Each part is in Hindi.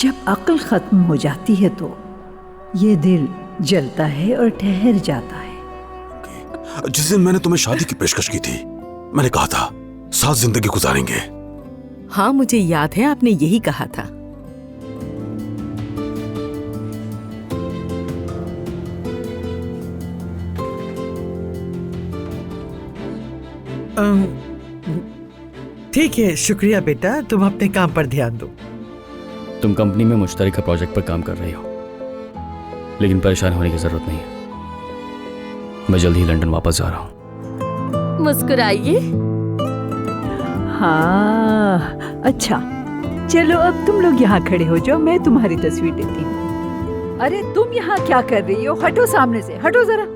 जब अक्ल खत्म हो जाती है तो ये दिल जलता है और ठहर जाता है। जिस दिन मैंने तुम्हें शादी की पेशकश की थी, मैंने कहा था साथ जिंदगी गुजारेंगे। हाँ, मुझे याद है आपने यही कहा था। ठीक है, शुक्रिया बेटा, तुम अपने काम पर ध्यान दो। तुम कंपनी में मुश्तरका प्रोजेक्ट पर काम कर रही हो, लेकिन परेशान होने की जरूरत नहीं है। मैं जल्द ही लंदन वापस जा रहा हूँ। मुस्कुराइए। हाँ अच्छा, चलो अब तुम लोग यहाँ खड़े हो जाओ, मैं तुम्हारी तस्वीर लेती हूँ। अरे तुम यहाँ क्या कर रही हो? हटो सामने से, हटो जरा।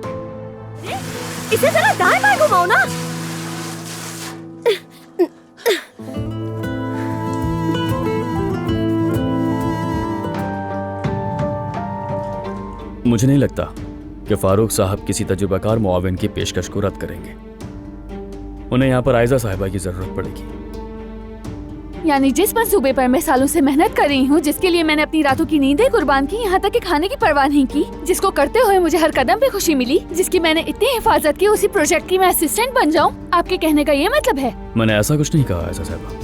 इसे जरा दाएं बाएं घुमाओ ना। मुझे नहीं लगता कि फारूक साहब किसी तजुर्बाकार मुआविन की पेशकश को रद्द करेंगे। उन्हें यहाँ पर आयजा साहिबा की जरूरत पड़ेगी। यानी जिस मंसूबे पर मैं सालों से मेहनत कर रही हूँ, जिसके लिए मैंने अपनी रातों की नींदें कुर्बान की, यहाँ तक कि खाने की परवाह नहीं की, जिसको करते हुए मुझे हर कदम पे खुशी मिली, जिसकी मैंने इतनी हिफाजत की, उसी प्रोजेक्ट की मैं असिस्टेंट बन जाऊँ, आपके कहने का ये मतलब है? मैंने ऐसा कुछ नहीं कहा आयजा साहिबा।